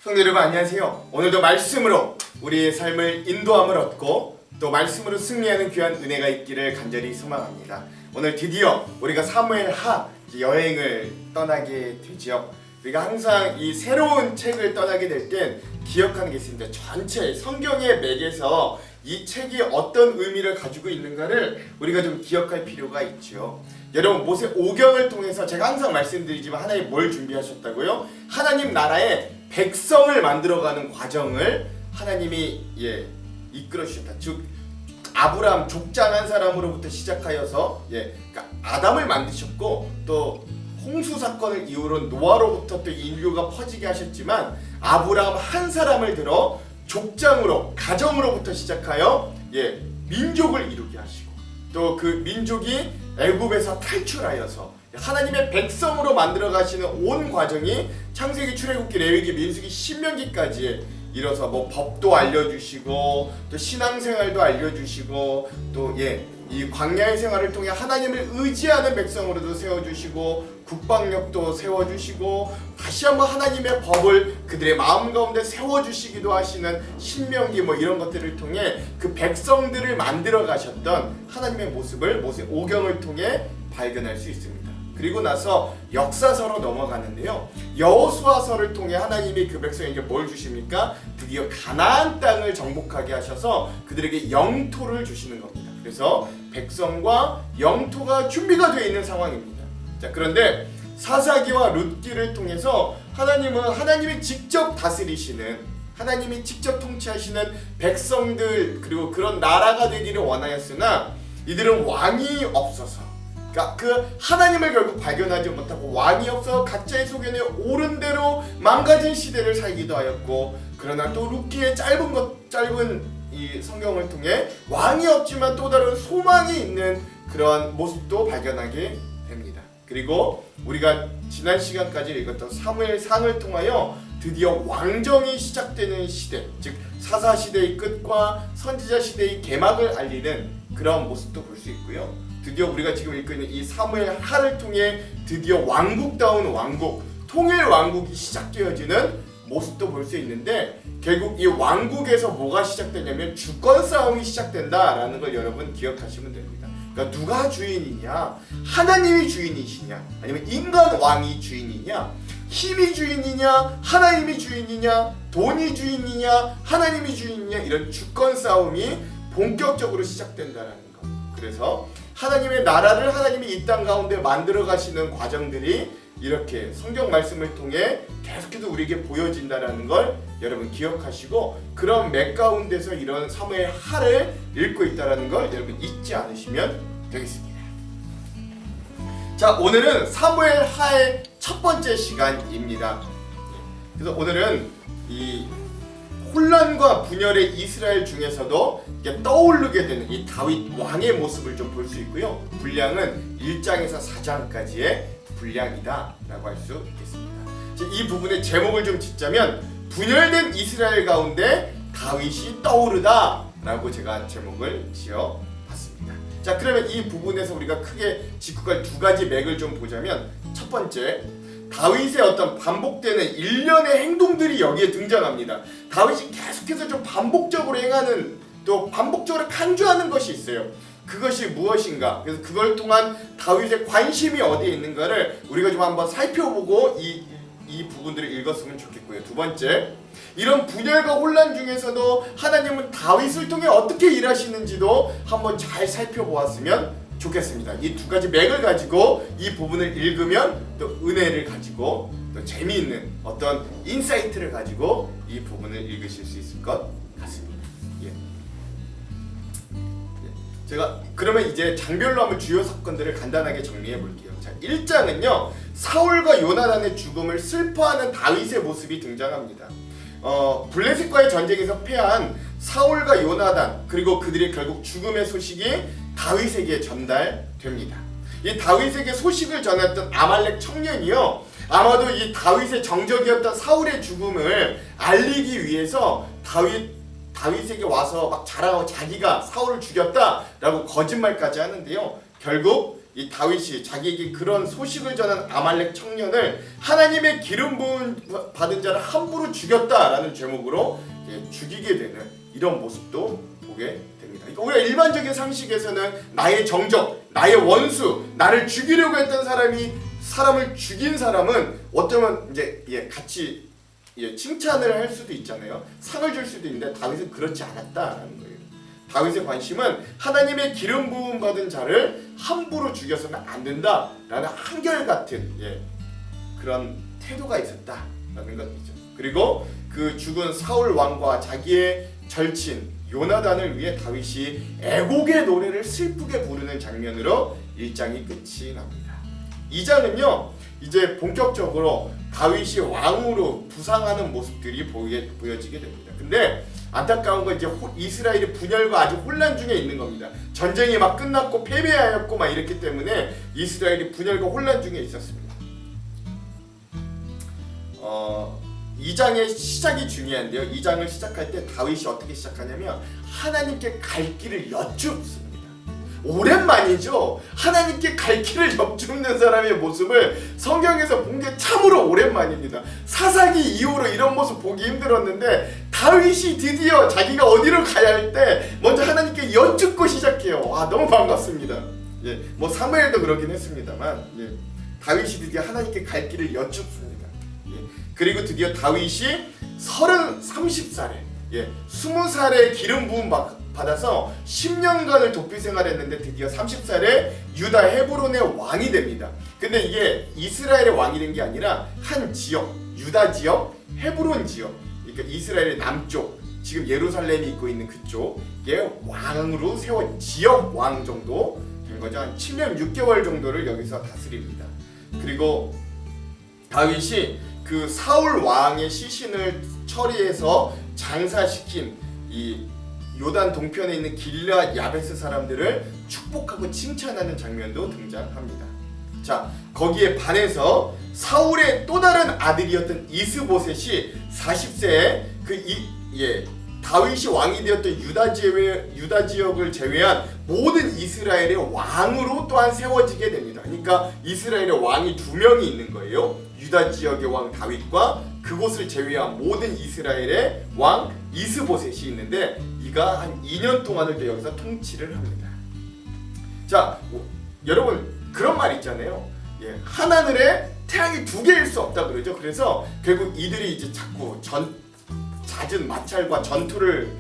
성도 여러분 안녕하세요. 오늘도 말씀으로 우리의 삶을 인도함을 얻고 또 말씀으로 승리하는 귀한 은혜가 있기를 간절히 소망합니다. 오늘 드디어 우리가 사무엘하 여행을 떠나게 되죠. 우리가 항상 이 새로운 책을 떠나게 될 땐 기억하는 게 있습니다. 전체 성경의 맥에서 이 책이 어떤 의미를 가지고 있는가를 우리가 좀 기억할 필요가 있죠. 여러분 모세 오경을 통해서 제가 항상 말씀드리지만 하나님 뭘 준비하셨다고요? 하나님 나라의 백성을 만들어가는 과정을 하나님이 이끌어 주셨다. 즉 아브라함 족장 한 사람으로부터 시작하여서 그러니까 아담을 만드셨고 또 홍수 사건을 이후로 노아로부터 또 인류가 퍼지게 하셨지만 아브라함 한 사람을 들어 족장으로 가정으로부터 시작하여 민족을 이루게 하시고 또 그 민족이 애굽에서 탈출하여서 하나님의 백성으로 만들어 가시는 온 과정이 창세기, 출애굽기, 레위기, 민수기, 신명기까지 이뤄서 뭐 법도 알려주시고 또 신앙생활도 알려주시고 또 이 광야의 생활을 통해 하나님을 의지하는 백성으로도 세워주시고 국방력도 세워주시고 다시 한번 하나님의 법을 그들의 마음 가운데 세워주시기도 하시는 신명기 뭐 이런 것들을 통해 그 백성들을 만들어 가셨던 하나님의 모습을 모세 오경을 통해 발견할 수 있습니다. 그리고 나서 역사서로 넘어가는데요. 여호수아서를 통해 하나님이 그 백성에게 뭘 주십니까? 드디어 가나안 땅을 정복하게 하셔서 그들에게 영토를 주시는 겁니다. 그래서 백성과 영토가 준비가 되어 있는 상황입니다. 자, 그런데 사사기와 룻기를 통해서 하나님이 직접 다스리시는 하나님이 직접 통치하시는 백성들 그리고 그런 나라가 되기를 원하였으나 이들은 왕이 없어서 그러니까 그 하나님을 결국 발견하지 못하고 왕이 없어 각자의 소견에 옳은 대로 망가진 시대를 살기도 하였고 그러나 또 룻기의 짧은 이 성경을 통해 왕이 없지만 또 다른 소망이 있는 그런 모습도 발견하게 됩니다. 그리고 우리가 지난 시간까지 읽었던 사무엘상을 통하여 드디어 왕정이 시작되는 시대, 즉 사사 시대의 끝과 선지자 시대의 개막을 알리는 그런 모습도 볼 수 있고요. 드디어 우리가 지금 읽고 있는 이 사무엘하를 통해 드디어 왕국다운 왕국, 통일 왕국이 시작되어지는 모습도 볼 수 있는데 결국 이 왕국에서 뭐가 시작되냐면 주권 싸움이 시작된다라는 걸 여러분 기억하시면 됩니다. 그러니까 누가 주인이냐? 하나님이 주인이시냐? 아니면 인간 왕이 주인이냐? 힘이 주인이냐? 하나님이 주인이냐? 돈이 주인이냐? 하나님이 주인이냐? 이런 주권 싸움이 본격적으로 시작된다라는 것. 그래서 하나님의 나라를 하나님이 이 땅 가운데 만들어 가시는 과정들이 이렇게 성경 말씀을 통해 계속해서 우리에게 보여진다라는 걸 여러분 기억하시고 그런 맥 가운데서 이런 사무엘하를 읽고 있다라는 걸 여러분 잊지 않으시면 되겠습니다. 자, 오늘은 사무엘하의 첫 번째 시간입니다. 그래서 오늘은 이 혼란과 분열의 이스라엘 중에서도 떠오르게 되는 이 다윗 왕의 모습을 좀 볼 수 있고요. 분량은 1장에서 4장까지의 분량이다 라고 할 수 있겠습니다. 이 부분의 제목을 좀 짓자면 분열된 이스라엘 가운데 다윗이 떠오르다 라고 제가 제목을 지어봤습니다. 자, 그러면 이 부분에서 우리가 크게 짚고 갈 두 가지 맥을 좀 보자면 첫 번째, 다윗의 어떤 반복되는 일련의 행동들이 여기에 등장합니다. 다윗이 계속해서 좀 반복적으로 행하는 또 반복적으로 간주하는 것이 있어요. 그것이 무엇인가? 그래서 그걸 통한 다윗의 관심이 어디에 있는가를 우리가 좀 한번 살펴보고 이 부분들을 읽었으면 좋겠고요. 두 번째, 이런 분열과 혼란 중에서도 하나님은 다윗을 통해 어떻게 일하시는지도 한번 잘 살펴보았으면 좋겠습니다. 이 두 가지 맥을 가지고 이 부분을 읽으면 또 은혜를 가지고 또 재미있는 어떤 인사이트를 가지고 이 부분을 읽으실 수 있을 것 같습니다. 제가 그러면 이제 장별로 한번 주요 사건들을 간단하게 정리해 볼게요. 자, 1장은요 사울과 요나단의 죽음을 슬퍼하는 다윗의 모습이 등장합니다. 블레셋과의 전쟁에서 패한 사울과 요나단 그리고 그들의 결국 죽음의 소식이 다윗에게 전달됩니다. 이 다윗에게 소식을 전했던 아말렉 청년이요 아마도 이 다윗의 정적이었던 사울의 죽음을 알리기 위해서 다윗에게 와서 막 자랑하고 자기가 사울을 죽였다라고 거짓말까지 하는데요. 결국 이 다윗이 자기에게 그런 소식을 전한 아말렉 청년을 하나님의 기름 부음 받은 자를 함부로 죽였다라는 제목으로 죽이게 되는 이런 모습도 보게 됩니다. 그러니까 우리가 일반적인 상식에서는 나의 정적, 나의 원수, 나를 죽이려고 했던 사람을 죽인 사람은 어쩌면 이제 같이 칭찬을 할 수도 있잖아요. 상을 줄 수도 있는데 다윗은 그렇지 않았다라는 거예요. 다윗의 관심은 하나님의 기름 부음 받은 자를 함부로 죽여서는 안 된다라는 한결같은 그런 태도가 있었다라는 것이죠. 그리고 그 죽은 사울 왕과 자기의 절친 요나단을 위해 다윗이 애곡의 노래를 슬프게 부르는 장면으로 1장이 끝이 납니다. 2장은요 이제 본격적으로 다윗이 왕으로 부상하는 모습들이 보여지게 됩니다. 근데 안타까운 건 이제 이스라엘이 분열과 아주 혼란 중에 있는 겁니다. 전쟁이 막 끝났고 패배하였고 막 이랬기 때문에 이스라엘이 분열과 혼란 중에 있었습니다. 2장의 시작이 중요한데요. 2장을 시작할 때 다윗이 어떻게 시작하냐면 하나님께 갈 길을 여쭙습니다. 오랜만이죠. 하나님께 갈 길을 여쭙는 사람의 모습을 성경에서 본 게 참으로 오랜만입니다. 사사기 이후로 이런 모습 보기 힘들었는데 다윗이 드디어 자기가 어디로 가야 할 때 먼저 하나님께 여쭙고 시작해요. 와, 너무 반갑습니다. 뭐 사무엘도 그러긴 했습니다만 다윗이 드디어 하나님께 갈 길을 여쭙습니다. 그리고 드디어 다윗이 30살에 20살에 기름 부음 받아서 10년간을 도피 생활했는데 드디어 30살에 유다 헤브론의 왕이 됩니다. 근데 이게 이스라엘의 왕이 된 게 아니라 한 지역, 유다 지역, 헤브론 지역, 그러니까 이스라엘의 남쪽, 지금 예루살렘이 있고 있는 그쪽에 왕으로 세운 지역 왕 정도 된 거죠. 한 7년 6개월 정도를 여기서 다스립니다. 그리고 다윗이 그 사울 왕의 시신을 처리해서 장사시킨 이 요단 동편에 있는 길르앗 야베스 사람들을 축복하고 칭찬하는 장면도 등장합니다. 자, 거기에 반해서 사울의 또 다른 아들이었던 이스보셋이 40세에 다윗이 왕이 되었던 유다 지역을 제외한 모든 이스라엘의 왕으로 또한 세워지게 됩니다. 그러니까 이스라엘의 왕이 2명이 있는 거예요. 유다 지역의 왕 다윗과 그곳을 제외한 모든 이스라엘의 왕 이스보셋이 있는데 이가 한 2년 동안을 또 여기서 통치를 합니다. 자, 여러분 그런 말 있잖아요. 하늘에 태양이 2개일 수 없다 그러죠. 그래서 결국 이들이 이제 자꾸 잦은 마찰과 전투를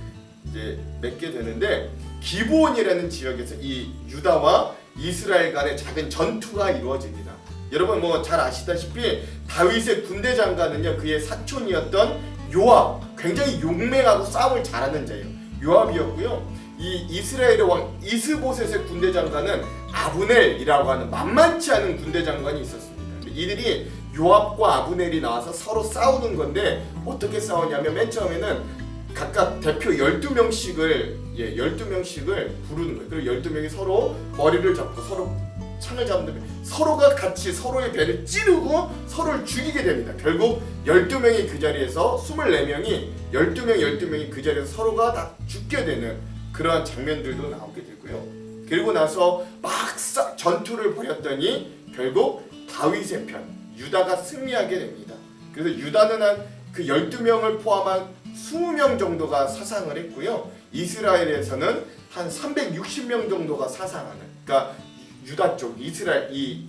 이제 맺게 되는데 기브온이라는 지역에서 이 유다와 이스라엘 간의 작은 전투가 이루어집니다. 여러분 뭐 잘 아시다시피 다윗의 군대 장관은요 그의 사촌이었던 요압, 굉장히 용맹하고 싸움을 잘하는 자예요. 요압이었고요. 이 이스라엘의 왕 이스보셋의 군대 장관은 아브넬이라고 하는 만만치 않은 군대 장관이 있었습니다. 이들이 요압과 아브넬이 나와서 서로 싸우는 건데 어떻게 싸우냐면 맨 처음에는 각각 대표 12명씩을 12명씩을 부르는 거예요. 그리고 12명이 서로 머리를 잡고 서로 창을 잡는데 서로가 같이 서로의 배를 찌르고 서로를 죽이게 됩니다. 결국 12명이 그 자리에서 24명이 12명이 그 자리에서 서로가 다 죽게 되는 그러한 장면들도 나오게 되고요. 그리고 나서 막 전투를 벌였더니 결국 다윗의 편 유다가 승리하게 됩니다. 그래서 유다는 한 그 12명을 포함한 20명 정도가 사상을 했고요. 이스라엘에서는 한 360명 정도가 사상하는, 그러니까 유다 쪽, 이스라엘 이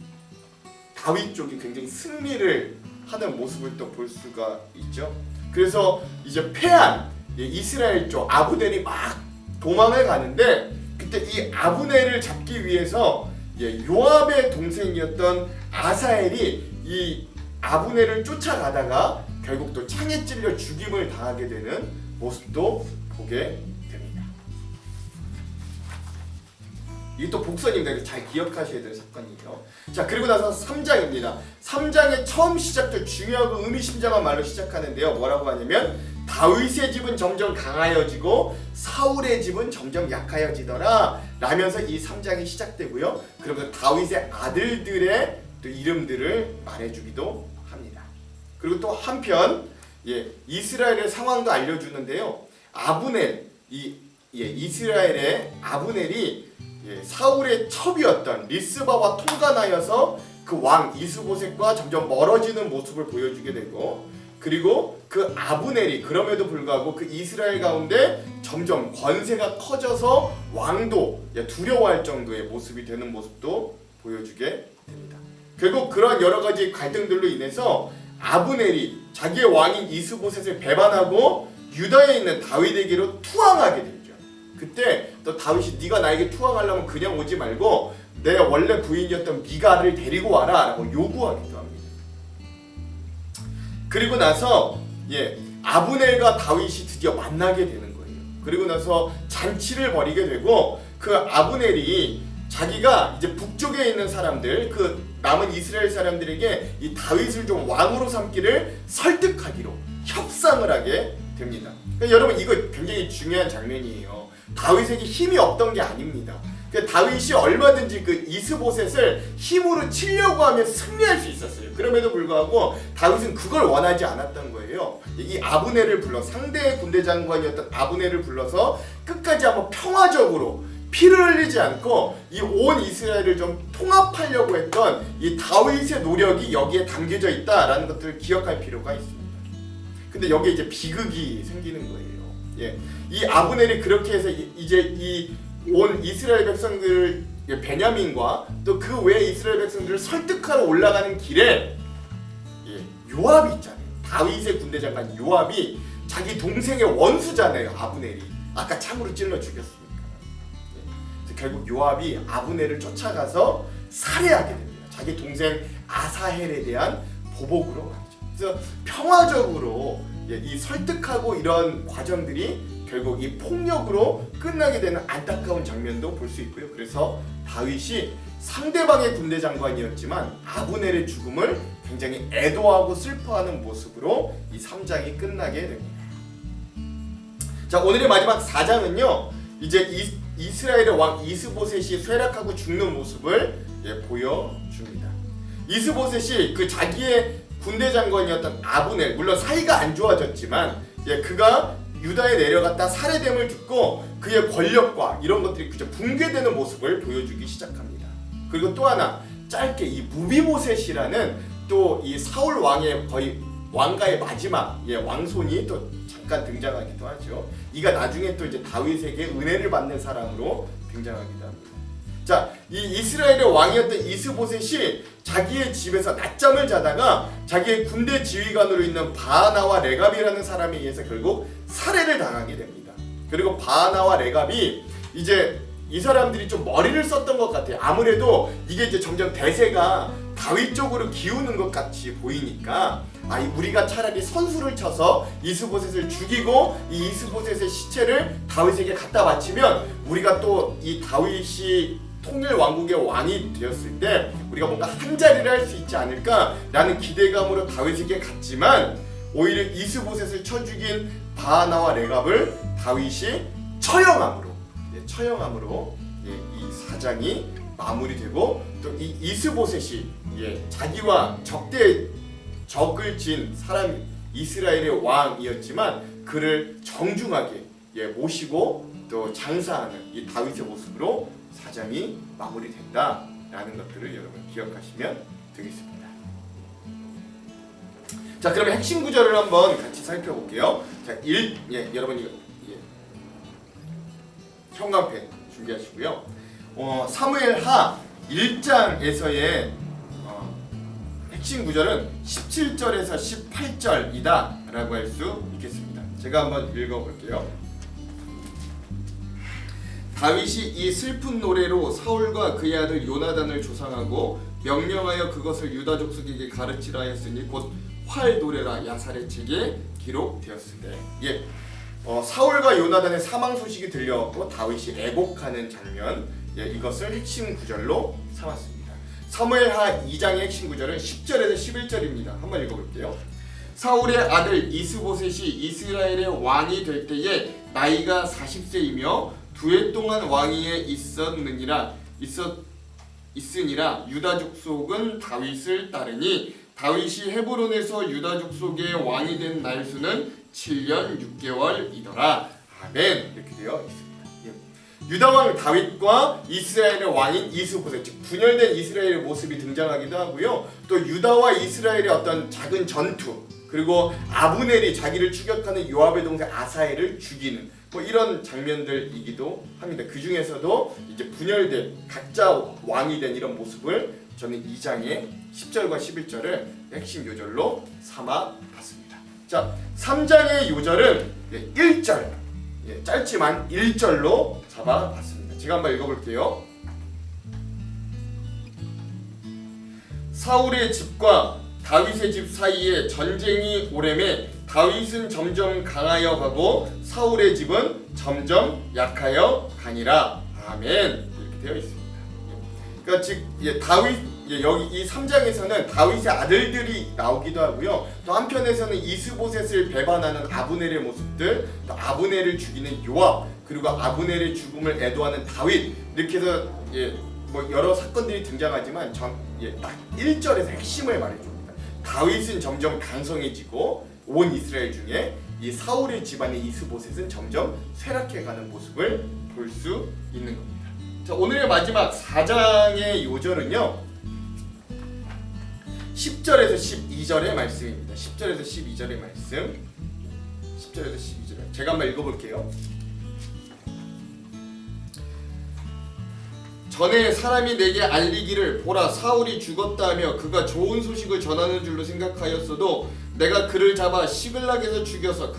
다윗 쪽이 굉장히 승리를 하는 모습을 또 볼 수가 있죠. 그래서 이제 패한 이스라엘 쪽 아브넬이 막 도망을 가는데 그때 이 아브넬을 잡기 위해서 요압의 동생이었던 아사엘이 이 아브넬을 쫓아가다가 결국 또 창에 찔려 죽임을 당하게 되는 모습도 보게 됩니다. 이게 또 복선입니다. 잘 기억하셔야 될 사건이에요. 자, 그리고 나서 3장입니다. 3장의 처음 시작도 중요하고 의미심장한 말로 시작하는데요. 뭐라고 하냐면 다윗의 집은 점점 강하여지고 사울의 집은 점점 약하여지더라 라면서 이 3장이 시작되고요. 그러면서 다윗의 아들들의 또 이름들을 말해주기도 합니다. 그리고 또 한편 이스라엘의 상황도 알려주는데요. 아브넬, 이스라엘의 아브넬이 사울의 첩이었던 리스바와 통관하여서 그 왕 이스보셋과 점점 멀어지는 모습을 보여주게 되고, 그리고 그 아브넬이 그럼에도 불구하고 그 이스라엘 가운데 점점 권세가 커져서 왕도 두려워할 정도의 모습이 되는 모습도 보여주게 됩니다. 결국 그런 여러 가지 갈등들로 인해서 아브넬이 자기의 왕인 이스보셋을 배반하고 유다에 있는 다윗에게로 투항하게 되죠. 그때 또 다윗이 네가 나에게 투항하려면 그냥 오지 말고 내 원래 부인이었던 미가를 데리고 와라 라고 요구하기도 합니다. 그리고 나서 아브넬과 다윗이 드디어 만나게 되는 거예요. 그리고 나서 잔치를 벌이게 되고, 그 아브넬이 자기가 이제 북쪽에 있는 사람들, 그 남은 이스라엘 사람들에게 이 다윗을 좀 왕으로 삼기를 설득하기로 협상을 하게 됩니다. 그러니까 여러분, 이거 굉장히 중요한 장면이에요. 다윗에게 힘이 없던 게 아닙니다. 그러니까 다윗이 얼마든지 그 이스보셋을 힘으로 치려고 하면 승리할 수 있었어요. 그럼에도 불구하고 다윗은 그걸 원하지 않았던 거예요. 이 아브넬을 불러, 상대 군대 장관이었던 아브넬을 불러서 끝까지 한번 평화적으로 피를 흘리지 않고 이 온 이스라엘을 좀 통합하려고 했던 이 다윗의 노력이 여기에 담겨져 있다라는 것들을 기억할 필요가 있습니다. 근데 여기에 이제 비극이 생기는 거예요. 이 아브넬이 그렇게 해서 이제 이 온 이스라엘 백성들을, 베냐민과 또 그 외 이스라엘 백성들을 설득하러 올라가는 길에 요압이 있잖아요. 다윗의 군대 장관 요압이 자기 동생의 원수잖아요. 아브넬이 아까 참으로 찔러 죽였으니까. 그래서 결국 요압이 아브넬을 쫓아가서 살해하게 됩니다. 자기 동생 아사헬에 대한 보복으로 말이죠. 그래서 평화적으로 이 설득하고 이런 과정들이 결국 이 폭력으로 끝나게 되는 안타까운 장면도 볼 수 있고요. 그래서 다윗이 상대방의 군대 장관이었지만 아브넬의 죽음을 굉장히 애도하고 슬퍼하는 모습으로 이 3장이 끝나게 됩니다. 자, 오늘의 마지막 4장은요. 이제 이스라엘의 왕 이스보셋이 쇠락하고 죽는 모습을 보여줍니다. 이스보셋이 그 자기의 군대 장관이었던 아브넬, 물론 사이가 안 좋아졌지만 그가 유다에 내려갔다 살해됨을 듣고 그의 권력과 이런 것들이 그저 붕괴되는 모습을 보여주기 시작합니다. 그리고 또 하나, 짧게 이 무비보셋이라는 또 이 사울 왕의 거의 왕가의 마지막 왕손이 또 잠깐 등장하기도 하죠. 이가 나중에 또 이제 다윗에게 은혜를 받는 사람으로 등장하기도 합니다. 자, 이 이스라엘의 왕이었던 이스보셋이 자기의 집에서 낮잠을 자다가 자기의 군대 지휘관으로 있는 바하나와 레갑이라는 사람에 의해서 결국 살해를 당하게 됩니다. 그리고 바하나와 레갑이 이제 이 사람들이 좀 머리를 썼던 것 같아요. 아무래도 이게 이제 점점 대세가 다윗 쪽으로 기우는 것 같이 보이니까 우리가 차라리 선수를 쳐서 이스보셋을 죽이고 이 이스보셋의 시체를 다윗에게 갖다 바치면 우리가 또 이 다윗이 통일 왕국의 왕이 되었을 때 우리가 뭔가 한 자리를 할 수 있지 않을까라는 기대감으로 다윗에게 갔지만 오히려 이스보셋을 쳐 죽인 바하나와 레갑을 다윗이 처형함으로 이 사장이 마무리되고, 또 이 이스보셋이 자기와 적을 진 사람 이스라엘의 왕이었지만 그를 정중하게 모시고 또 장사하는 이 다윗의 모습으로 사장이 마무리된다라는 것들을 여러분 기억하시면 되겠습니다. 자, 그러면 핵심 구절을 한번 같이 살펴볼게요. 자, 여러분 이거 형광펜 준비하시고요. 사무엘하 1장에서의 핵심 구절은 17절에서 18절이다 라고 할 수 있겠습니다. 제가 한번 읽어볼게요. 다윗이 이 슬픈 노래로 사울과 그의 아들 요나단을 조상하고 명령하여 그것을 유다 족속에게 가르치라 했으니 곧 활 노래라 야살의 책에 기록되었으되. 사울과 요나단의 사망 소식이 들려왔고 다윗이 애곡하는 장면, 이것을 핵심 구절로 삼았습니다. 사무엘하 2장의 핵심 구절은 10절에서 11절입니다. 한번 읽어볼게요. 사울의 아들 이스보셋이 이스라엘의 왕이 될 때에 나이가 40세이며 2해 동안 왕위에 있으니라. 유다 족속은 다윗을 따르니 다윗이 헤브론에서 유다 족속의 왕이 된 날수는 7년 6개월이더라. 아멘. 이렇게 되어 있습니다. 유다 왕 다윗과 이스라엘의 왕인 이스보셋, 즉 분열된 이스라엘의 모습이 등장하기도 하고요. 또 유다와 이스라엘의 어떤 작은 전투, 그리고 아브넬이 자기를 추격하는 요압의 동생 아사엘을 죽이는 뭐 이런 장면들이기도 합니다. 그 중에서도 이제 분열된 각자 왕이 된 이런 모습을 저는 2장의 10절과 11절을 핵심 요절로 삼아봤습니다. 자, 3장의 요절은 1절, 짧지만 1절로 잡아봤습니다. 제가 한번 읽어볼게요. 사울의 집과 다윗의 집 사이에 전쟁이 오래매 다윗은 점점 강하여 가고 사울의 집은 점점 약하여 가니라. 아멘. 이렇게 되어 있습니다. 그러니까 즉 다윗 여기 이 3장에서는 다윗의 아들들이 나오기도 하고요. 또 한편에서는 이스보셋을 배반하는 아브넬의 모습들, 또 아브넬을 죽이는 요압, 그리고 아브넬의 죽음을 애도하는 다윗, 이렇게 해서 뭐 여러 사건들이 등장하지만 딱 1절에서 핵심을 말해줍니다. 다윗은 점점 강성해지고 온 이스라엘 중에 이 사울의 집안의 이스보셋은 점점 쇠락해가는 모습을 볼 수 있는 겁니다. 자, 오늘의 마지막 4장의 요절은요 10절에서 12절의 말씀입니다. 10절에서 12절의 말씀, 10절에서 12절 제가 한번 읽어볼게요. 전에 사람이 내게 알리기를 보라 사울이 죽었다 하며 그가 좋은 소식을 전하는 줄로 생각하였어도 내가 그를 잡아 시글락에서 죽여서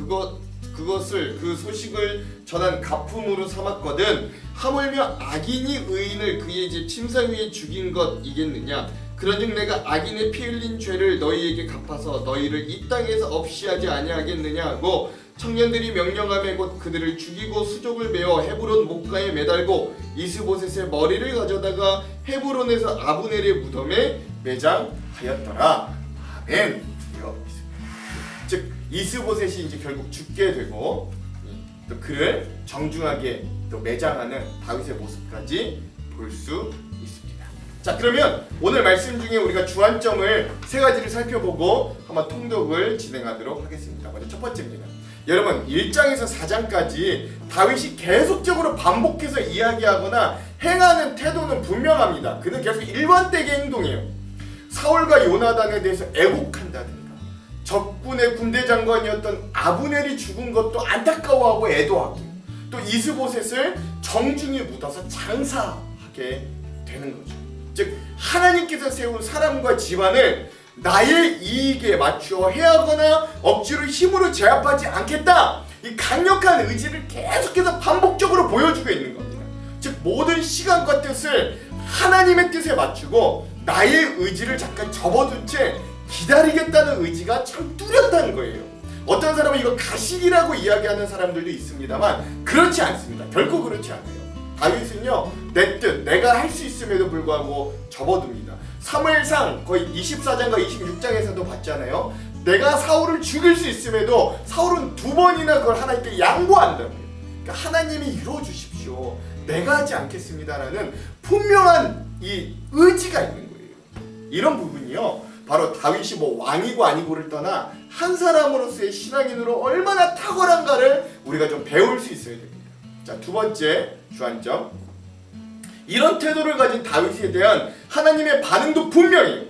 그것을 그 소식을 전한 가품으로 삼았거든. 하물며 악인이 의인을 그의 집 침상 위에 죽인 것이겠느냐. 그런즉 내가 악인의 피 흘린 죄를 너희에게 갚아서 너희를 이 땅에서 없이 하지 아니하겠느냐 하고 청년들이 명령하며 곧 그들을 죽이고 수족을 메어 헤브론 목가에 매달고 이스보셋의 머리를 가져다가 헤브론에서 아브넬의 무덤에 매장하였더라. 아멘. 즉 이스보셋이 이제 결국 죽게 되고 또 그를 정중하게 또 매장하는 다윗의 모습까지 볼 수 있습니다. 자, 그러면 오늘 말씀 중에 우리가 주안점을 세 가지를 살펴보고 한번 통독을 진행하도록 하겠습니다. 먼저 첫 번째입니다. 여러분 1장에서 4장까지 다윗이 계속적으로 반복해서 이야기하거나 행하는 태도는 분명합니다. 그는 계속 일관되게 행동해요. 사울과 요나단에 대해서 애곡한다든가, 적군의 군대 장관이었던 아브넬이 죽은 것도 안타까워하고 애도하고, 또 이스보셋을 정중히 묻어서 장사하게 되는 거죠. 즉 하나님께서 세운 사람과 집안을 나의 이익에 맞추어 해하거나 억지로 힘으로 제압하지 않겠다, 이 강력한 의지를 계속해서 반복적으로 보여주고 있는 겁니다. 즉 모든 시간과 뜻을 하나님의 뜻에 맞추고 나의 의지를 잠깐 접어둔 채 기다리겠다는 의지가 참 뚜렷한 거예요. 어떤 사람은 이거 가식이라고 이야기하는 사람들도 있습니다만 그렇지 않습니다. 결코 그렇지 않아요. 다윗은요 내 뜻, 내가 할 수 있음에도 불구하고 접어둡니다. 사무엘상 거의 24장과 26장에서도 봤잖아요. 내가 사울을 죽일 수 있음에도 사울은 2번이나 그걸 하나님께 양보한다고요. 그러니까 하나님이 이루어주십시오, 내가 하지 않겠습니다라는 분명한 이 의지가 있는 거예요. 이런 부분이요 바로 다윗이 뭐 왕이고 아니고를 떠나 한 사람으로서의 신앙인으로 얼마나 탁월한가를 우리가 좀 배울 수 있어야 됩니다. 자, 두 번째 주안점, 이런 태도를 가진 다윗에 대한 하나님의 반응도 분명해요.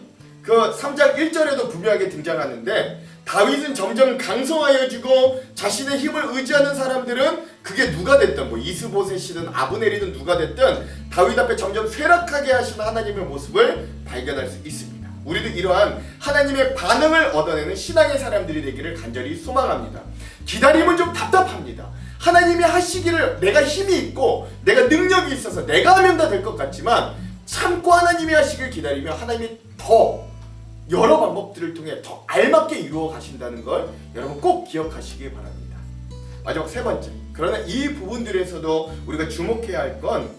그 3장 1절에도 분명하게 등장하는데, 다윗은 점점 강성하여지고 자신의 힘을 의지하는 사람들은 그게 누가 됐든 뭐 이스보셋이든 아브넬이든 누가 됐든 다윗 앞에 점점 쇠락하게 하시는 하나님의 모습을 발견할 수 있습니다. 우리도 이러한 하나님의 반응을 얻어내는 신앙의 사람들이 되기를 간절히 소망합니다. 기다림은 좀 답답합니다. 하나님이 하시기를 내가 힘이 있고 내가 능력이 있어서 내가 하면 다 될 것 같지만 참고 하나님이 하시길 기다리며 하나님이 더 여러 방법들을 통해 더 알맞게 이루어 가신다는 걸 여러분 꼭 기억하시기 바랍니다. 마지막 세 번째, 그러나 이 부분들에서도 우리가 주목해야 할 건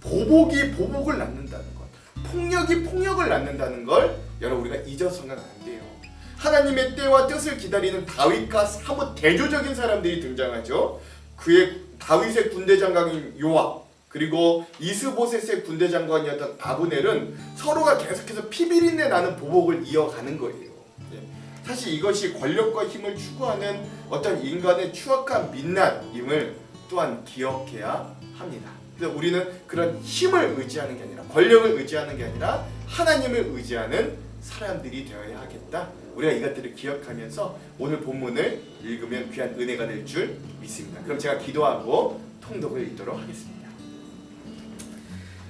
보복이 보복을 낳는다는 것, 폭력이 폭력을 낳는다는 걸 여러분 우리가 잊어서는 안 돼요. 하나님의 때와 뜻을 기다리는 다윗과 사뭇 대조적인 사람들이 등장하죠. 다윗의 군대 장관인 요압, 그리고 이스보셋의 군대 장관이었던 아브넬은 서로가 계속해서 피비린내 나는 보복을 이어가는 거예요. 사실 이것이 권력과 힘을 추구하는 어떤 인간의 추악한 민낯임을 또한 기억해야 합니다. 그래서 우리는 그런 힘을 의지하는 게 아니라, 권력을 의지하는 게 아니라 하나님을 의지하는 사람들이 되어야 하겠다. 우리가 이것들을 기억하면서 오늘 본문을 읽으면 귀한 은혜가 될 줄 믿습니다. 그럼 제가 기도하고 통독을 읽도록 하겠습니다.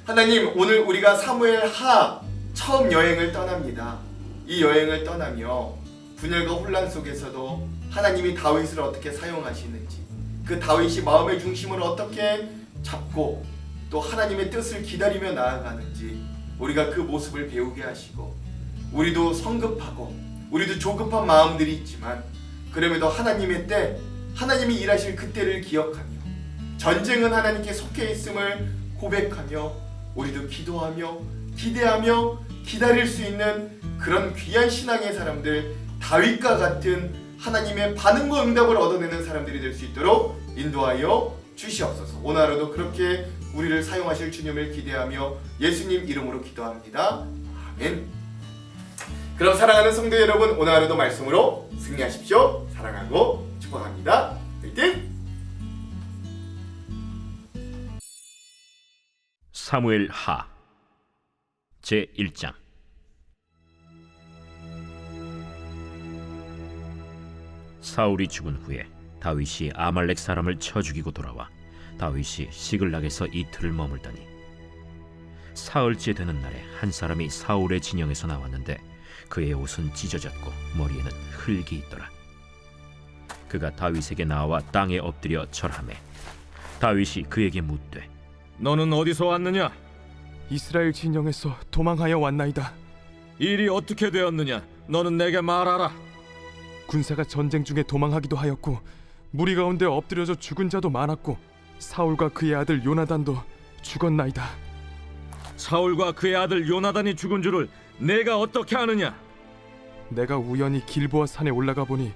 하나님, 오늘 우리가 사무엘하 처음 여행을 떠납니다. 이 여행을 떠나며 분열과 혼란 속에서도 하나님이 다윗을 어떻게 사용하시는지, 그 다윗이 마음의 중심을 어떻게 잡고 또 하나님의 뜻을 기다리며 나아가는지 우리가 그 모습을 배우게 하시고, 우리도 성급하고 우리도 조급한 마음들이 있지만 그럼에도 하나님의 때, 하나님이 일하실 그때를 기억하며 전쟁은 하나님께 속해 있음을 고백하며 우리도 기도하며 기대하며 기다릴 수 있는 그런 귀한 신앙의 사람들, 다윗과 같은 하나님의 반응과 응답을 얻어내는 사람들이 될 수 있도록 인도하여 주시옵소서. 오늘 하루도 그렇게 우리를 사용하실 주님을 기대하며 예수님 이름으로 기도합니다. 아멘. 그럼 사랑하는 성도 여러분, 오늘 하루도 말씀으로 승리하십시오. 사랑하고 축복합니다. 화이팅! 사무엘하 제1장. 사울이 죽은 후에 다윗이 아말렉 사람을 쳐 죽이고 돌아와 다윗이 시글락에서 이틀을 머물더니 사흘째 되는 날에 한 사람이 사울의 진영에서 나왔는데 그의 옷은 찢어졌고 머리에는 흙이 있더라. 그가 다윗에게 나와 땅에 엎드려 절하매 다윗이 그에게 묻되 너는 어디서 왔느냐? 이스라엘 진영에서 도망하여 왔나이다. 일이 어떻게 되었느냐? 너는 내게 말하라. 군사가 전쟁 중에 도망하기도 하였고 무리 가운데 엎드려져 죽은 자도 많았고 사울과 그의 아들 요나단도 죽었나이다. 사울과 그의 아들 요나단이 죽은 줄을 내가 어떻게 아느냐? 내가 우연히 길보아 산에 올라가 보니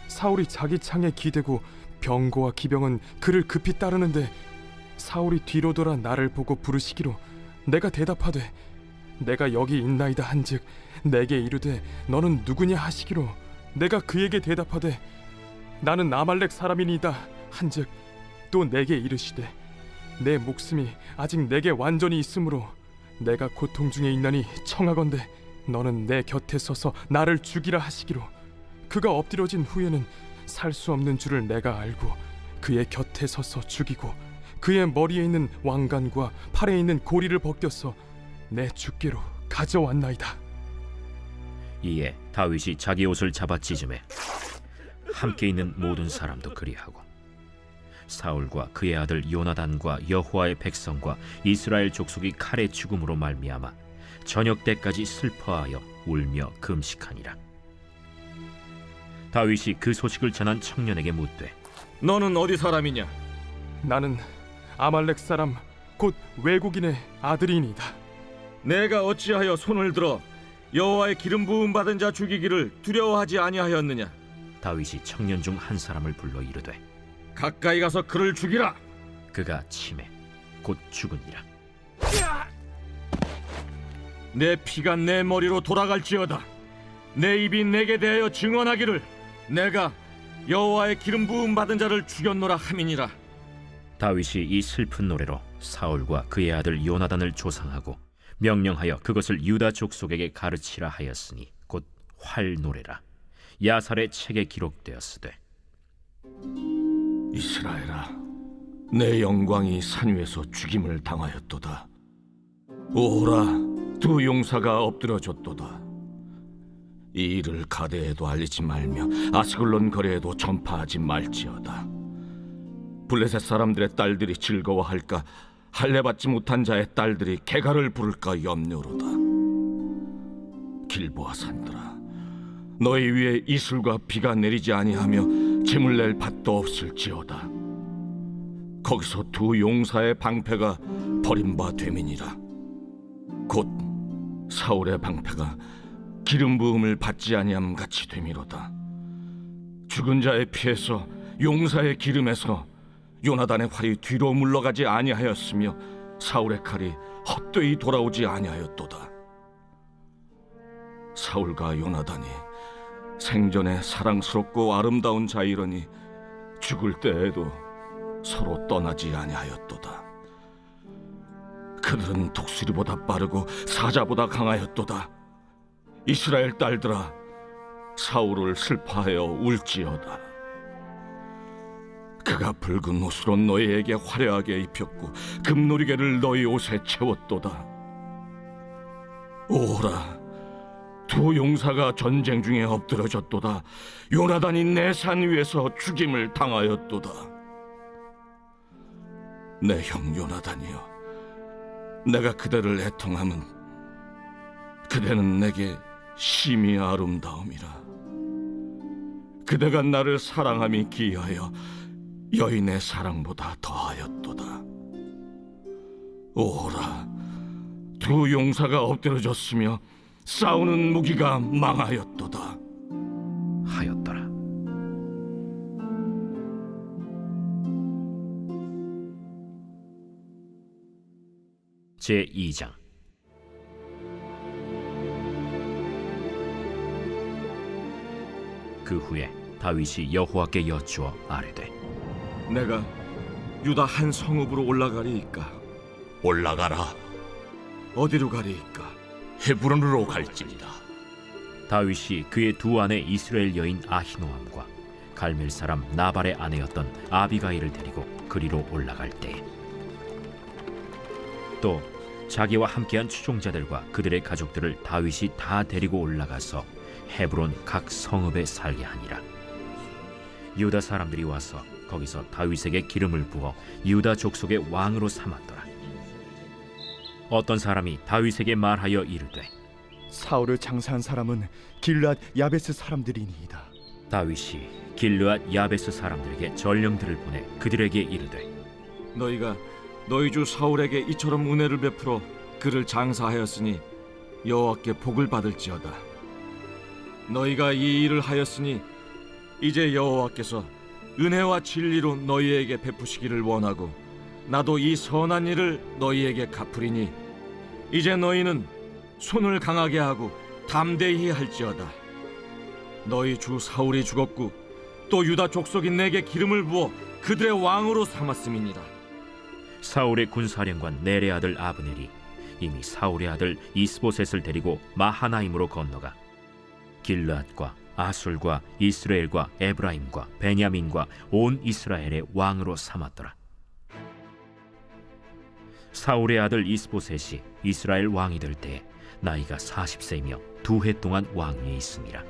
사울이 자기 창에 기대고 병거와 기병은 그를 급히 따르는데 사울이 뒤로 돌아 나를 보고 부르시기로 내가 대답하되 내가 여기 있나이다 한즉 내게 이르되 너는 누구냐 하시기로 내가 그에게 대답하되 나는 아말렉 사람이니이다 한즉 또 내게 이르시되 내 목숨이 아직 내게 완전히 있으므로 내가 고통 중에 있나니 청하건대 너는 내 곁에 서서 나를 죽이라 하시기로 그가 엎드려진 후에는 살 수 없는 줄을 내가 알고 그의 곁에 서서 죽이고 그의 머리에 있는 왕관과 팔에 있는 고리를 벗겨서 내 주께로 가져왔나이다. 이에 다윗이 자기 옷을 잡아 찢음에 함께 있는 모든 사람도 그리하고 사울과 그의 아들 요나단과 여호와의 백성과 이스라엘 족속이 칼의 죽음으로 말미암아 저녁 때까지 슬퍼하여 울며 금식하니라. 다윗이 그 소식을 전한 청년에게 묻되 너는 어디 사람이냐? 나는 아말렉 사람 곧 외국인의 아들이니이다. 내가 어찌하여 손을 들어 여호와의 기름 부음 받은 자 죽이기를 두려워하지 아니하였느냐? 다윗이 청년 중 한 사람을 불러 이르되 가까이 가서 그를 죽이라. 그가 치매 곧 죽으니라. 내 피가 내 머리로 돌아갈지어다. 내 입이 내게 대하여 증언하기를 내가 여호와의 기름 부음 받은 자를 죽였노라 함이니라. 다윗이 이 슬픈 노래로 사울과 그의 아들 요나단을 조상하고 명령하여 그것을 유다 족속에게 가르치라 하였으니 곧 활 노래라. 야살의 책에 기록되었으되 이스라엘아, 내 영광이 산 위에서 죽임을 당하였도다. 오호라, 두 용사가 엎드려졌도다. 이 일을 가데에도 알리지 말며 아스글론 거리에도 전파하지 말지어다. 블레셋 사람들의 딸들이 즐거워할까, 할례받지 못한 자의 딸들이 개가를 부를까 염려로다. 길보아 산들아, 너희 위에 이슬과 비가 내리지 아니하며 재물 낼 밭도 없을지어다. 거기서 두 용사의 방패가 버림바 됨이니라. 곧 사울의 방패가 기름 부음을 받지 아니함 같이 됨이로다. 죽은 자의 피에서 용사의 기름에서 요나단의 활이 뒤로 물러가지 아니하였으며 사울의 칼이 헛되이 돌아오지 아니하였도다. 사울과 요나단이 생전에 사랑스럽고 아름다운 자이러니 죽을 때에도 서로 떠나지 아니하였도다. 그들은 독수리보다 빠르고 사자보다 강하였도다. 이스라엘 딸들아, 사울을 슬퍼하여 울지어다. 그가 붉은 옷으로 너희에게 화려하게 입혔고 금노리개를 너희 옷에 채웠도다. 오라, 두 용사가 전쟁 중에 엎드러졌도다. 요나단이 내 산 위에서 죽임을 당하였도다. 내 형 요나단이여, 내가 그대를 애통함은 그대는 내게 심히 아름다움이라. 그대가 나를 사랑함이 기이하여 여인의 사랑보다 더하였도다. 오라, 두 용사가 엎드러졌으며 싸우는 무기가 망하였도다. 하였더라. 제 2장. 그 후에 다윗이 여호와께 여쭈어 아뢰되, 내가 유다 한 성읍으로 올라가리이까? 올라가라. 어디로 가리이까? 헤브론으로 갈지니라. 다윗이 그의 두 아내 이스라엘 여인 아히노암과 갈멜 사람 나발의 아내였던 아비가일을 데리고 그리로 올라갈 때에 또 자기와 함께한 추종자들과 그들의 가족들을 다윗이 다 데리고 올라가서 헤브론 각 성읍에 살게 하니라. 유다 사람들이 와서 거기서 다윗에게 기름을 부어 유다 족속의 왕으로 삼았더라. 어떤 사람이 다윗에게 말하여 이르되, 사울을 장사한 사람은 길앗 야베스 사람들이니이다. 다윗이 길르앗 야베스 사람들에게 전령들을 보내 그들에게 이르되, 너희가 너희 주 사울에게 이처럼 은혜를 베풀어 그를 장사하였으니 여호와께 복을 받을지어다. 너희가 이 일을 하였으니 이제 여호와께서 은혜와 진리로 너희에게 베푸시기를 원하고 나도 이 선한 일을 너희에게 갚으리니 이제 너희는 손을 강하게 하고 담대히 할지어다. 너희 주 사울이 죽었고 또 유다 족속이 내게 기름을 부어 그들의 왕으로 삼았음이니라. 사울의 군사령관 넬의 아들 아브넬이 이미 사울의 아들 이스보셋을 데리고 마하나임으로 건너가 길르앗과 아술과 이스라엘과 에브라임과 베냐민과 온 이스라엘의 왕으로 삼았더라. 사울의 아들 이스보셋이 이스라엘 왕이 될 때에 나이가 40세이며 2해 동안 왕위에 있음이라.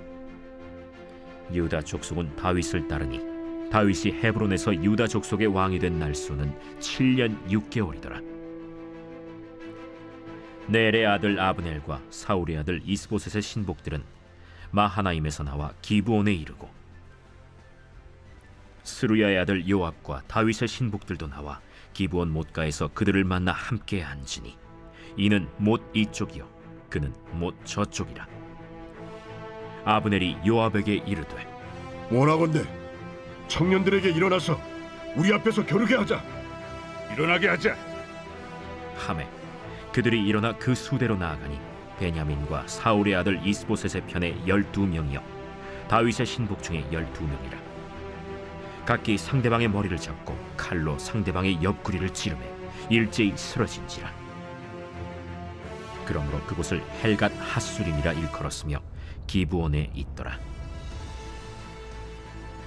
유다 족속은 다윗을 따르니 다윗이 헤브론에서 유다 족속의 왕이 된 날수는 7년 6개월이더라. 넬의 아들 아브넬과 사울의 아들 이스보셋의 신복들은 마하나임에서 나와 기브온에 이르고 스루야의 아들 요압과 다윗의 신복들도 나와 기브온 못가에서 그들을 만나 함께 앉으니 이는 못 이쪽이요 그는 못 저쪽이라. 아브넬이 요압에게 이르되, 원하건대 청년들에게 일어나서 우리 앞에서 겨루게 하자. 일어나게 하자. 하매 그들이 일어나 그 수대로 나아가니 베냐민과 사울의 아들 이스보셋의 편에 12명이요 다윗의 신복 중에 12명이라. 각기 상대방의 머리를 잡고 칼로 상대방의 옆구리를 찌르매 일제히 쓰러진지라. 그러므로 그곳을 헬갓 핫수림이라 일컬었으며 기브온에 있더라.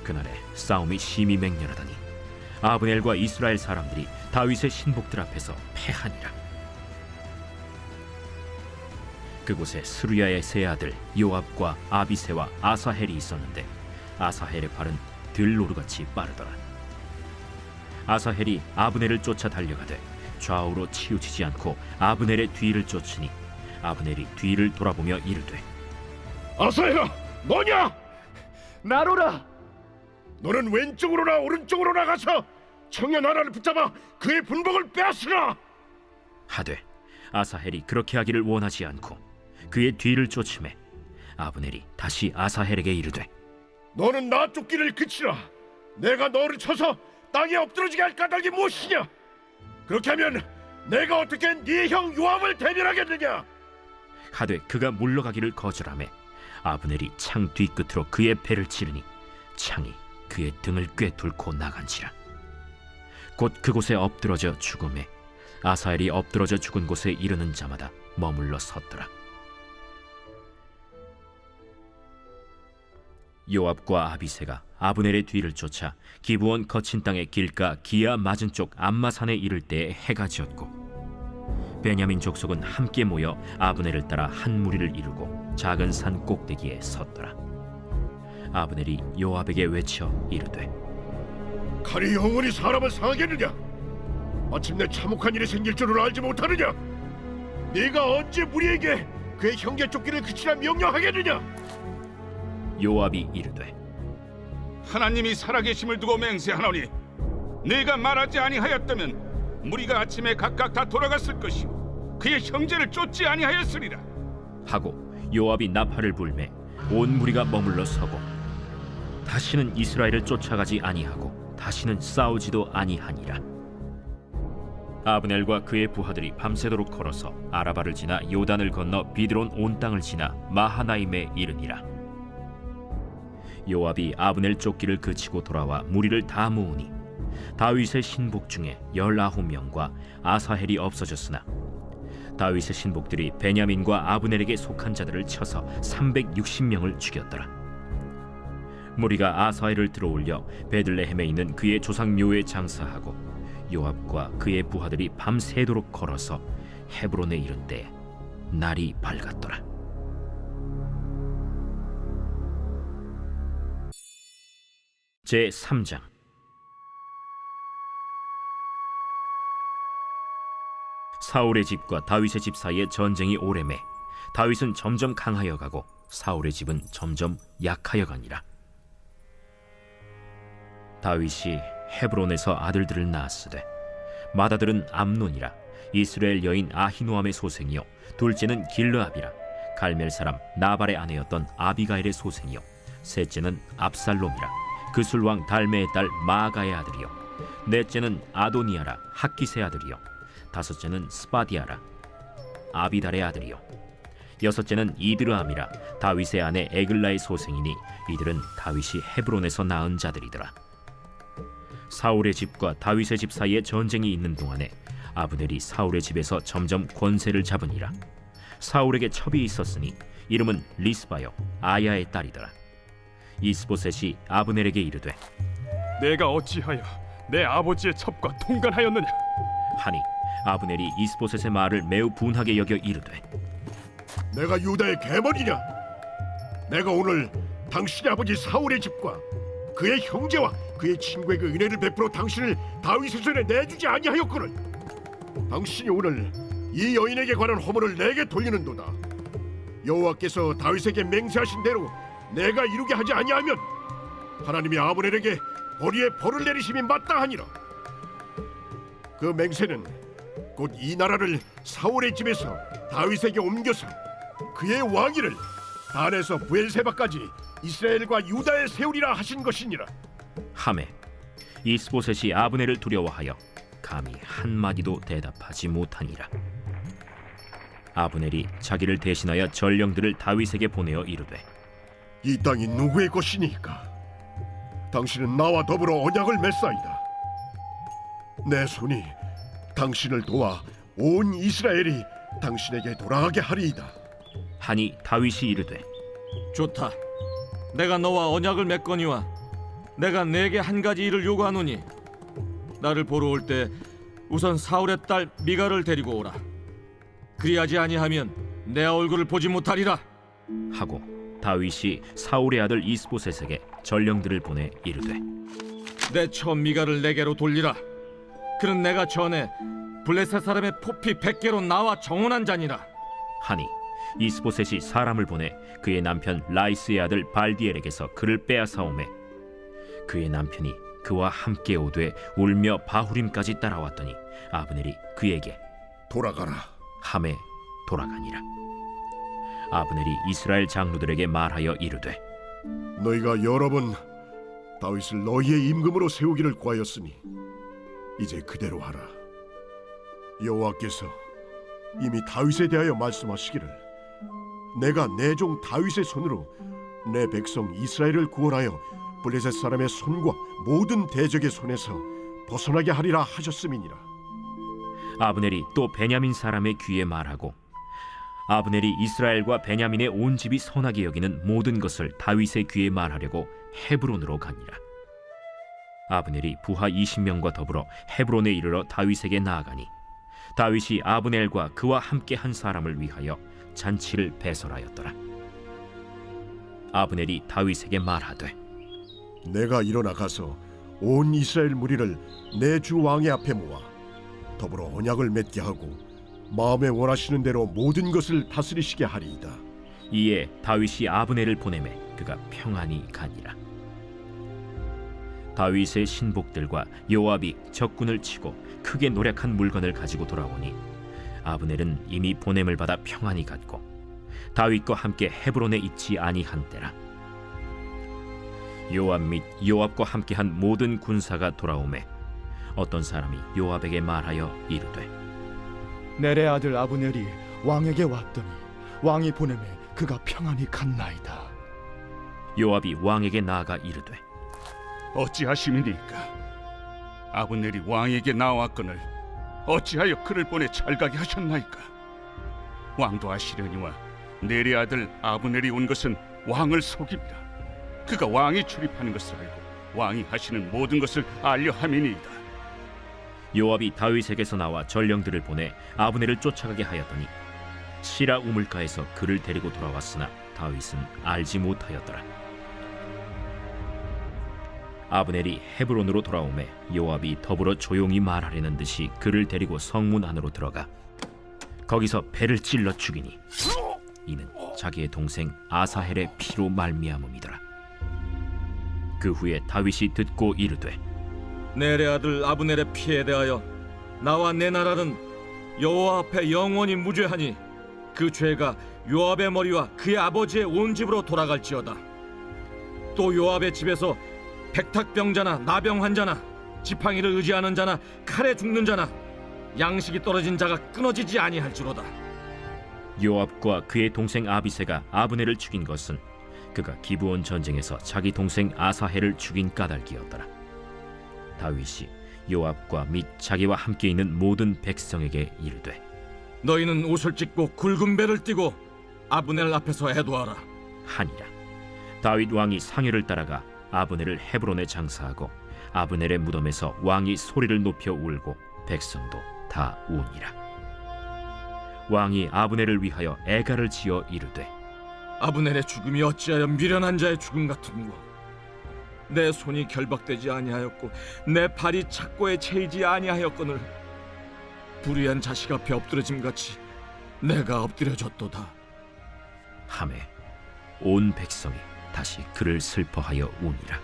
그날에 싸움이 심히 맹렬하더니 아브넬과 이스라엘 사람들이 다윗의 신복들 앞에서 패하니라. 그곳에 스루야의 세 아들 요압과 아비새와 아사헬이 있었는데 아사헬의 팔은 들노루같이 빠르더라. 아사헬이 아브넬을 쫓아 달려가되 좌우로 치우치지 않고 아브넬의 뒤를 쫓으니 아브넬이 뒤를 돌아보며 이르되, 아사헬아, 너냐? 나로라. 너는 왼쪽으로나 오른쪽으로 나가서 청년 하나를 붙잡아 그의 분복을 빼앗으라. 하되 아사헬이 그렇게 하기를 원하지 않고 그의 뒤를 쫓음에 아브넬이 다시 아사헬에게 이르되, 너는 나 쫓기를 그치라. 내가 너를 쳐서 땅에 엎드러지게 할 까닭이 무엇이냐? 그렇게 하면 내가 어떻게 네 형 요압을 대면하겠느냐? 하되 그가 물러가기를 거절하매 아브넬이 창 뒤끝으로 그의 배를 찌르니 창이 그의 등을 꿰뚫고 나간지라. 곧 그곳에 엎드러져 죽음에 아사엘이 엎드러져 죽은 곳에 이르는 자마다 머물러 섰더라. 요압과 아비새가 아브넬의 뒤를 쫓아 기브온 거친 땅의 길가 기아 맞은 쪽 암마산에 이를 때에 해가 지었고 베냐민 족속은 함께 모여 아브넬을 따라 한 무리를 이루고 작은 산 꼭대기에 섰더라. 아브넬이 요압에게 외쳐 이르되 칼이 영원히 사람을 상하겠느냐? 마침내 참혹한 일이 생길 줄을 알지 못하느냐? 네가 언제 무리에게 그의 형제 쫓기를 그치라 명령하겠느냐? 요압이 이르되 하나님이 살아계심을 두고 맹세하노니 네가 말하지 아니하였다면 무리가 아침에 각각 다 돌아갔을 것이요 그의 형제를 쫓지 아니하였으리라. 하고 요압이 나팔을 불매 온 무리가 머물러 서고 다시는 이스라엘을 쫓아가지 아니하고 다시는 싸우지도 아니하니라. 아브넬과 그의 부하들이 밤새도록 걸어서 아라바를 지나 요단을 건너 비드론 온 땅을 지나 마하나임에 이르니라. 요압이 아브넬 쫓기를 그치고 돌아와 무리를 다 모으니 다윗의 신복 중에 19명과 아사헬이 없어졌으나 다윗의 신복들이 베냐민과 아브넬에게 속한 자들을 쳐서 360명을 죽였더라. 무리가 아사헬을 들어올려 베들레헴에 있는 그의 조상 묘에 장사하고 요압과 그의 부하들이 밤새도록 걸어서 헤브론에 이를 때 날이 밝았더라. 제 3장. 사울의 집과 다윗의 집 사이에 전쟁이 오래매 다윗은 점점 강하여 가고 사울의 집은 점점 약하여 가니라. 다윗이 헤브론에서 아들들을 낳았으되 맏아들은 암논이라 이스라엘 여인 아히노암의 소생이요 둘째는 길르압이라 갈멜 사람 나발의 아내였던 아비가일의 소생이요 셋째는 압살롬이라 그술 왕 달메의 딸 마아가의 아들이요 넷째는 아도니아라 학기스의 아들이요 다섯째는 스바디아라 아비달의 아들이요 여섯째는 이드르암이라 다윗의 아내 에글라의 소생이니 이들은 다윗이 헤브론에서 낳은 자들이더라. 사울의 집과 다윗의 집 사이에 전쟁이 있는 동안에 아브넬이 사울의 집에서 점점 권세를 잡으니라. 사울에게 첩이 있었으니 이름은 리스바요 아야의 딸이더라. 이스보셋이 아브넬에게 이르되 내가 어찌하여 내 아버지의 첩과 통간하였느냐 하니 아브넬이 이스보셋의 말을 매우 분하게 여겨 이르되 내가 유다의 계머리냐? 내가 오늘 당신의 아버지 사울의 집과 그의 형제와 그의 친구에게 은혜를 베풀어 당신을 다윗의 손에 내주지 아니하였거늘. 당신이 오늘 이 여인에게 관한 허물을 내게 돌리는도다. 여호와께서 다윗에게 맹세하신 대로 내가 이루게 하지 아니하면 하나님이 아브넬에게 벌이에 벌을 내리심이 마땅하니라. 그 맹세는 곧 이 나라를 사울의 집에서 다윗에게 옮겨서 그의 왕위를 단에서 부엘세바까지 이스라엘과 유다에 세우리라 하신 것이니라. 하매 이스보셋이 아브넬을 두려워하여 감히 한마디도 대답하지 못하니라. 아브넬이 자기를 대신하여 전령들을 다윗에게 보내어 이르되 이 땅이 누구의 것이니까? 당신은 나와 더불어 언약을 맺사이다. 내 손이 당신을 도와 온 이스라엘이 당신에게 돌아가게 하리이다. 하니 다윗이 이르되 좋다. 내가 너와 언약을 맺거니와 내가 네게 한 가지 일을 요구하노니 나를 보러 올 때 우선 사울의 딸 미갈을 데리고 오라. 그리하지 아니하면 내 얼굴을 보지 못하리라. 하고 다윗이 사울의 아들 이스보셋에게 전령들을 보내 이르되 내 처 미갈을 내게로 돌리라. 그는 내가 전에 블레셋 사람의 포피 100개로 나와 정언한 자니라. 하니 이스보셋이 사람을 보내 그의 남편 라이스의 아들 발디엘에게서 그를 빼앗아오매 그의 남편이 그와 함께 오되 울며 바후림까지 따라왔더니 아브넬이 그에게 돌아가라. 함에 돌아가니라. 아브넬이 이스라엘 장로들에게 말하여 이르되 너희가 여러 번 다윗을 너희의 임금으로 세우기를 구하였으니 이제 그대로 하라. 여호와께서 이미 다윗에 대하여 말씀하시기를 내가 내 종 다윗의 손으로 내 백성 이스라엘을 구원하여 블레셋 사람의 손과 모든 대적의 손에서 벗어나게 하리라 하셨음이니라. 아브넬이 또 베냐민 사람의 귀에 말하고 아브넬이 이스라엘과 베냐민의 온 집이 선하게 여기는 모든 것을 다윗의 귀에 말하려고 헤브론으로 가니라. 아브넬이 부하 20명과 더불어 헤브론에 이르러 다윗에게 나아가니 다윗이 아브넬과 그와 함께 한 사람을 위하여 잔치를 배설하였더라. 아브넬이 다윗에게 말하되 내가 일어나 가서 온 이스라엘 무리를 내 주 왕의 앞에 모아 더불어 언약을 맺게 하고 마음에 원하시는 대로 모든 것을 다스리시게 하리이다. 이에 다윗이 아브넬을 보내매 그가 평안히 가니라. 다윗의 신복들과 요압이 적군을 치고 크게 노력한 물건을 가지고 돌아오니 아브넬은 이미 보냄을 받아 평안히 갔고 다윗과 함께 헤브론에 있지 아니한 때라. 요압 및 요압과 함께한 모든 군사가 돌아오매 어떤 사람이 요압에게 말하여 이르되 넬의 아들 아브넬이 왕에게 왔더니 왕이 보내매 그가 평안히 갔나이다. 요압이 왕에게 나아가 이르되 어찌하심이니까? 아브넬이 왕에게 나왔거늘 어찌하여 그를 보내 찰가게 하셨나이까? 왕도 아시려니와 넬의 아들 아브넬이 온 것은 왕을 속입니다. 그가 왕이 출입하는 것을 알고 왕이 하시는 모든 것을 알려 함이니이다. 요압이 다윗에게서 나와 전령들을 보내 아브넬을 쫓아가게 하였더니 시라 우물가에서 그를 데리고 돌아왔으나 다윗은 알지 못하였더라. 아브넬이 헤브론으로 돌아오매 요압이 더불어 조용히 말하려는 듯이 그를 데리고 성문 안으로 들어가 거기서 배를 찔러 죽이니 이는 자기의 동생 아사헬의 피로 말미암음이더라. 그 후에 다윗이 듣고 이르되 넬의 아들 아브넬의 피에 대하여 나와 내 나라는 여호와 앞에 영원히 무죄하니 그 죄가 요압의 머리와 그의 아버지의 온 집으로 돌아갈지어다. 또 요압의 집에서 백탁병자나 나병 환자나 지팡이를 의지하는 자나 칼에 죽는 자나 양식이 떨어진 자가 끊어지지 아니할지로다. 요압과 그의 동생 아비새가 아브넬을 죽인 것은 그가 기브온 전쟁에서 자기 동생 아사헬을 죽인 까닭이었더라. 다윗이 요압과 및 자기와 함께 있는 모든 백성에게 이르되 너희는 옷을 찢고 굵은 배를 띠고 아브넬 앞에서 애도하라 하니라. 다윗 왕이 상회를 따라가 아브넬을 헤브론에 장사하고 아브넬의 무덤에서 왕이 소리를 높여 울고 백성도 다 우니라. 왕이 아브넬을 위하여 애가를 지어 이르되 아브넬의 죽음이 어찌하여 미련한 자의 죽음 같은고? 내 손이 결박되지 아니하였고 내 발이 착고에 채이지 아니하였거늘 불의한 자식 앞에 엎드러짐 같이 내가 엎드려졌도다. 하매 온 백성이 다시 그를 슬퍼하여 우니라.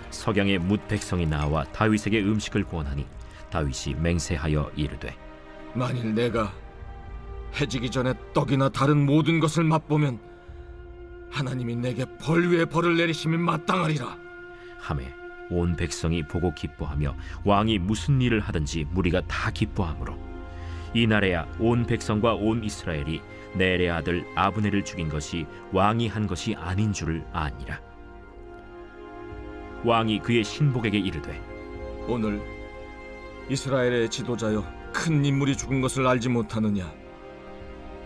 석양에 뭇 백성이 나와 다윗에게 음식을 구원하니 다윗이 맹세하여 이르되 만일 내가 해지기 전에 떡이나 다른 모든 것을 맛보면 하나님이 내게 벌 위에 벌을 내리심이 마땅하리라. 하매 온 백성이 보고 기뻐하며 왕이 무슨 일을 하든지 무리가 다 기뻐하므로 이날에야 온 백성과 온 이스라엘이 넬의 아들 아브넬을 죽인 것이 왕이 한 것이 아닌 줄을 아니라. 왕이 그의 신복에게 이르되 오늘 이스라엘의 지도자여 큰 인물이 죽은 것을 알지 못하느냐?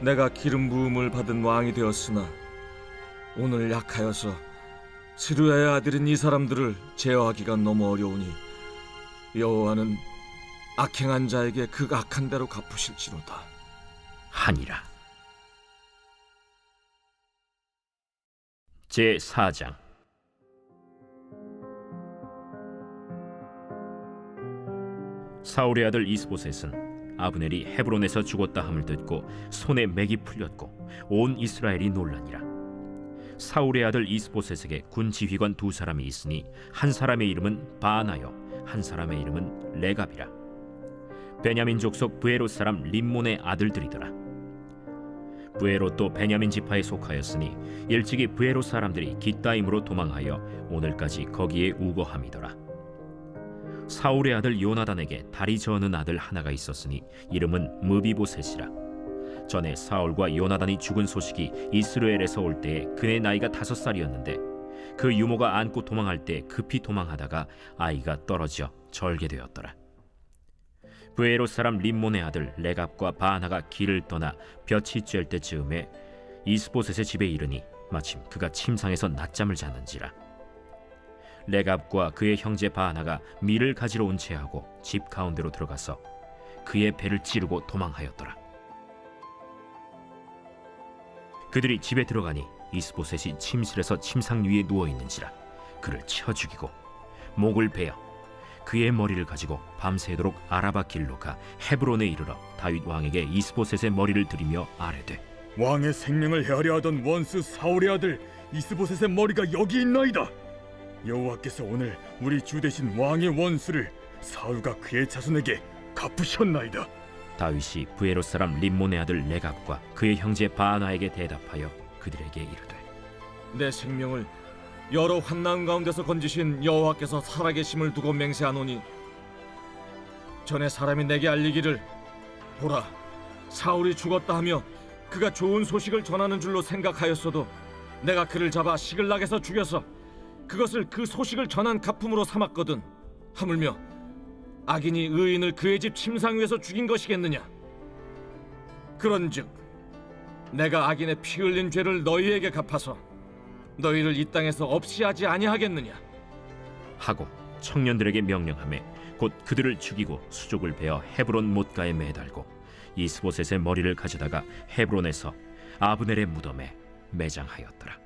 내가 기름 부음을 받은 왕이 되었으나 오늘 약하여서 스루야의 아들인 이 사람들을 제어하기가 너무 어려우니 여호와는 악행한 자에게 그 악한 대로 갚으실지로다 하니라. 제4장. 사울의 아들 이스보셋은 아브넬이 헤브론에서 죽었다 함을 듣고 손에 맥이 풀렸고 온 이스라엘이 놀라니라. 사울의 아들 이스보셋에게 군 지휘관 두 사람이 있으니 한 사람의 이름은 바나요 한 사람의 이름은 레갑이라. 베냐민 족속 브에롯 사람 림몬의 아들들이더라. 브에롯도 베냐민 지파에 속하였으니 일찍이 브에롯 사람들이 깃다임으로 도망하여 오늘까지 거기에 우거함이더라. 사울의 아들 요나단에게 다리 저는 아들 하나가 있었으니 이름은 무비보셋이라. 전에 사울과 요나단이 죽은 소식이 이스라엘에서 올 때에 그의 나이가 5살이었는데 그 유모가 안고 도망할 때 급히 도망하다가 아이가 떨어져 절게 되었더라. 브에롯 사람 림몬의 아들 레갑과 바나가 길을 떠나 볕이 쬐을 때 즈음에 이스보셋의 집에 이르니 마침 그가 침상에서 낮잠을 자는지라. 레갑과 그의 형제 바나가 밀을 가지러 온 채하고 집 가운데로 들어가서 그의 배를 찌르고 도망하였더라. 그들이 집에 들어가니 이스보셋이 침실에서 침상 위에 누워 있는지라 그를 쳐 죽이고 목을 베어 그의 머리를 가지고 밤새도록 아라바 길로 가 헤브론에 이르러 다윗 왕에게 이스보셋의 머리를 들이며 아뢰되 왕의 생명을 헤아려 하던 원수 사울의 아들 이스보셋의 머리가 여기 있나이다. 여호와께서 오늘 우리 주 대신 왕의 원수를 사울과 그의 자손에게 갚으셨나이다. 다윗이 브에롯 사람 림몬의 아들 레갑과 그의 형제 바나에게 대답하여 그들에게 이르되 내 생명을 여러 환난 가운데서 건지신 여호와께서 살아계심을 두고 맹세하노니 전에 사람이 내게 알리기를 보라 사울이 죽었다 하며 그가 좋은 소식을 전하는 줄로 생각하였어도 내가 그를 잡아 시글락에서 죽여서 그것을 그 소식을 전한 가품으로 삼았거든. 하물며 악인이 의인을 그의 집 침상 위에서 죽인 것이겠느냐. 그런즉 내가 악인의 피 흘린 죄를 너희에게 갚아서 너희를 이 땅에서 없이 하지 아니하겠느냐 하고 청년들에게 명령하매 곧 그들을 죽이고 수족을 베어 헤브론 못가에 매달고 이스보셋의 머리를 가져다가 헤브론에서 아브넬의 무덤에 매장하였더라.